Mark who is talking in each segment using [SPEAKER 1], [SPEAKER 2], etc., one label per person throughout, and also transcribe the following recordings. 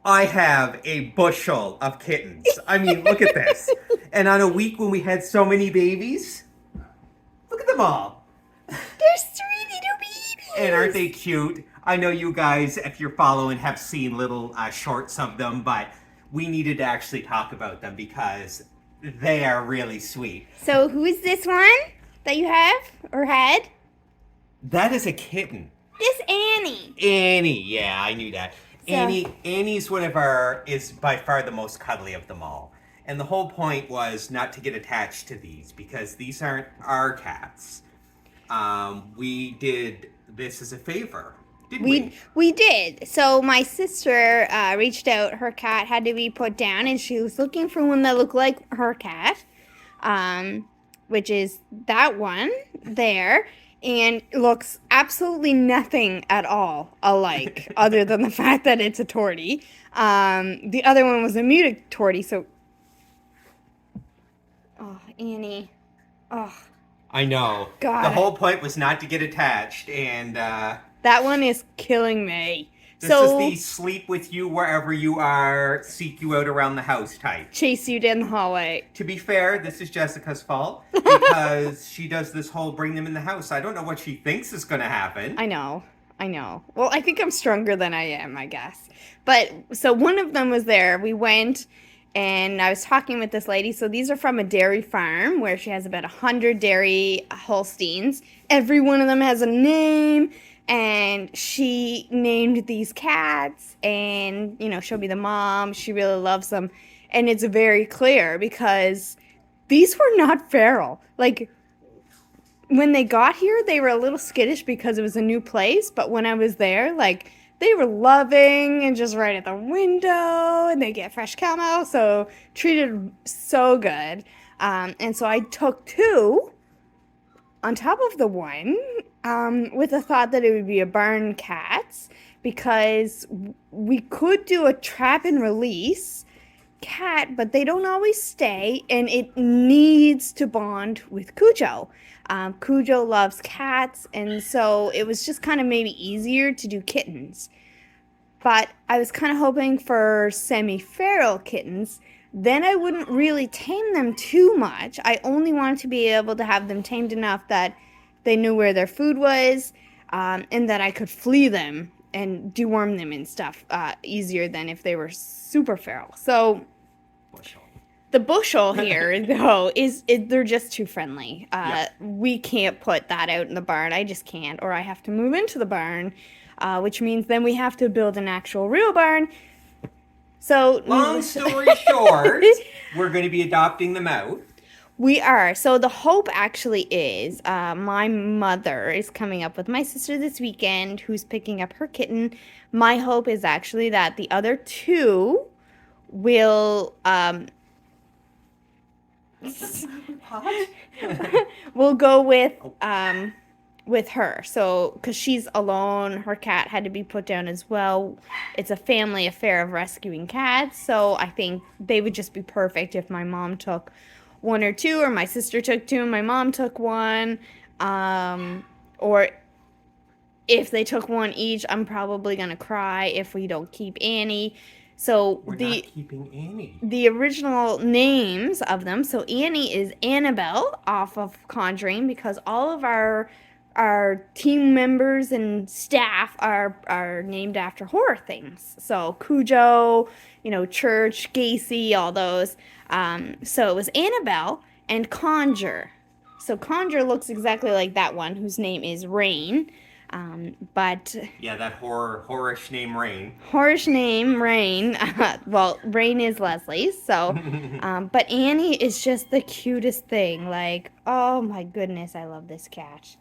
[SPEAKER 1] I have a bushel of kittens. I mean, look at this. And on a week when we had so many babies, look at them all.
[SPEAKER 2] There's three
[SPEAKER 1] And
[SPEAKER 2] little
[SPEAKER 1] aren't they
[SPEAKER 2] babies.
[SPEAKER 1] cute? I know you guys, if you're following, have seen little shorts of them, but we needed to actually talk about them because they are really sweet.
[SPEAKER 2] So who is this one that you have or had?
[SPEAKER 1] That is a kitten.
[SPEAKER 2] This Annie.
[SPEAKER 1] Annie, yeah, I knew that.
[SPEAKER 2] So
[SPEAKER 1] Annie's one of our is by far the most cuddly of them all. And the whole point was not to get attached to these because these aren't our cats. We did this as a favor, didn't
[SPEAKER 2] we
[SPEAKER 1] we?
[SPEAKER 2] we did. So my sister reached out. Her cat had to be put down, and she was looking for one that looked like her cat, um, which is that one there, and looks absolutely nothing at all alike, other than the fact that it's a tortie. The other one was a muted tortie. So, oh Annie, oh
[SPEAKER 1] I know. The
[SPEAKER 2] God,
[SPEAKER 1] whole point was not to get attached, and
[SPEAKER 2] that one is killing me.
[SPEAKER 1] this is
[SPEAKER 2] So
[SPEAKER 1] the sleep with you wherever you are, seek you out around the house type.
[SPEAKER 2] chase you down the hallway.
[SPEAKER 1] To be fair, this is Jessica's fault because she does this whole bring them in the house. I don't know what she thinks is going to happen.
[SPEAKER 2] I know. I know. Well, I think I'm stronger than I am, I guess. But so one of them was there. We went and I was talking with this lady. So these are from a dairy farm where she has about 100 dairy Holsteins. Every one of them has a name. And she named these cats and, showed me the mom. She really loves them. And it's very clear because these were not feral. Like, when they got here, they were a little skittish because it was a new place. But when I was there, like, they were loving and just right at the window, and they get fresh cow milk, so treated so good. And so I took two on top of the one, with the thought that it would be a barn cats because we could do a trap and release cat, but they don't always stay, and it needs to bond with Cujo. Cujo loves cats, and so it was just kind of maybe easier to do kittens. But I was kind of hoping for semi-feral kittens. Then I wouldn't really tame them too much. I only wanted to be able to have them tamed enough that they knew where their food was, and that I could flea them and deworm them and stuff easier than if they were super feral. So
[SPEAKER 1] Bushel.
[SPEAKER 2] the bushel here, though, they're just too friendly.
[SPEAKER 1] Yep.
[SPEAKER 2] We can't put that out in the barn. I just can't, or I have to move into the barn, which means then we have to build an actual real barn. So,
[SPEAKER 1] Long story short, we're going to be adopting them out.
[SPEAKER 2] we are. So the hope actually is my mother is coming up with my sister this weekend, who's picking up her kitten. My hope is actually that the other two will
[SPEAKER 1] What?
[SPEAKER 2] we'll go with her. So because she's alone, her cat had to be put down as well. It's a family affair of rescuing cats, so I think they would just be perfect if my mom took one or two, or my sister took two and my mom took one, or if they took one each. I'm probably gonna cry if we don't keep Annie. So
[SPEAKER 1] We're not keeping Annie.
[SPEAKER 2] the original names of them. So Annie is Annabelle off of Conjuring because all of our team members and staff are named after horror things. So Cujo, Church, Gacy, all those. So it was Annabelle and Conjure. So Conjure looks exactly like that one, whose name is Rain. But
[SPEAKER 1] Yeah, that horish name Rain.
[SPEAKER 2] Horish name Rain. Well, Rain is Leslie's. So, but Annie is just the cutest thing. Like, oh my goodness, I love this cat.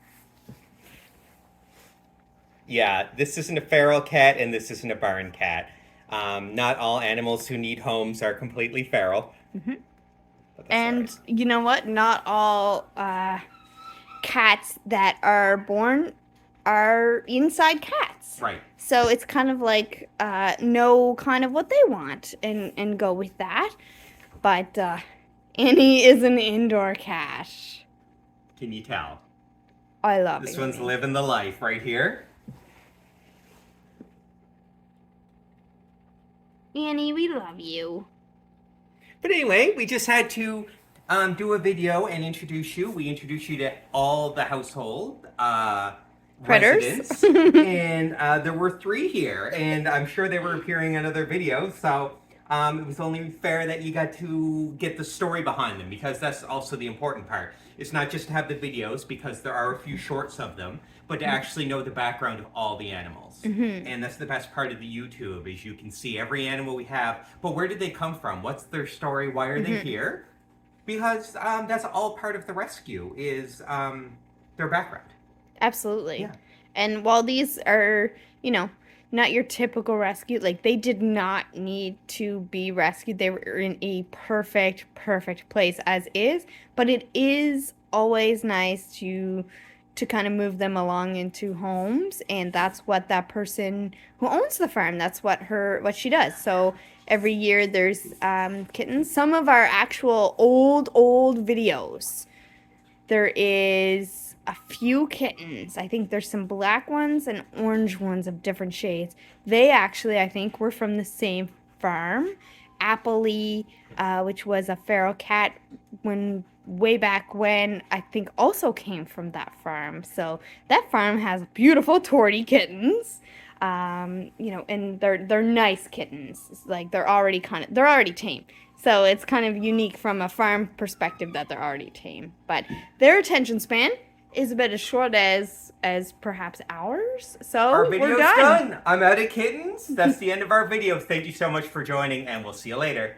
[SPEAKER 1] Yeah, this isn't a feral cat and this isn't a barn cat. Not all animals who need homes are completely feral. But that's all
[SPEAKER 2] And
[SPEAKER 1] right.
[SPEAKER 2] you know what? Not all cats that are born are inside cats.
[SPEAKER 1] Right.
[SPEAKER 2] So it's kind of like know kind of what they want and go with that. But Annie is an indoor cat.
[SPEAKER 1] Can you tell?
[SPEAKER 2] I love
[SPEAKER 1] This
[SPEAKER 2] Annie.
[SPEAKER 1] one's living the life right here.
[SPEAKER 2] Annie, we love you.
[SPEAKER 1] But anyway, we just had to do a video and introduce you. We introduced you to all the household
[SPEAKER 2] Critters.
[SPEAKER 1] residents, and there were 3 here, and I'm sure they were appearing in other videos. So it was only fair that you got to get the story behind them, because that's also the important part. It's not just to have the videos, because there are a few shorts of them, but to actually know the background of all the animals. And that's the best part of the YouTube, is you can see every animal we have, but where did they come from? What's their story? Why are they here? Because that's all part of the rescue, is their background.
[SPEAKER 2] Absolutely.
[SPEAKER 1] Yeah.
[SPEAKER 2] And while these are, not your typical rescue, like they did not need to be rescued. They were in a perfect place as is, but it is always nice to kind of move them along into homes, and that's what that person who owns the farm, that's what she does. So every year there's kittens. Some of our actual old videos, there is a few kittens. I think there's some black ones and orange ones of different shades. They actually, I think, were from the same farm. Appley, which was a feral cat way back when, I think also came from that farm. So that farm has beautiful tortie kittens. And they're nice kittens. It's like they're already tame. So it's kind of unique from a farm perspective that they're already tame. But their attention span is a bit as short as perhaps ours. So
[SPEAKER 1] Our video's
[SPEAKER 2] we're done.
[SPEAKER 1] done. I'm out of kittens. That's the end of our video. Thank you so much for joining, and we'll see you later.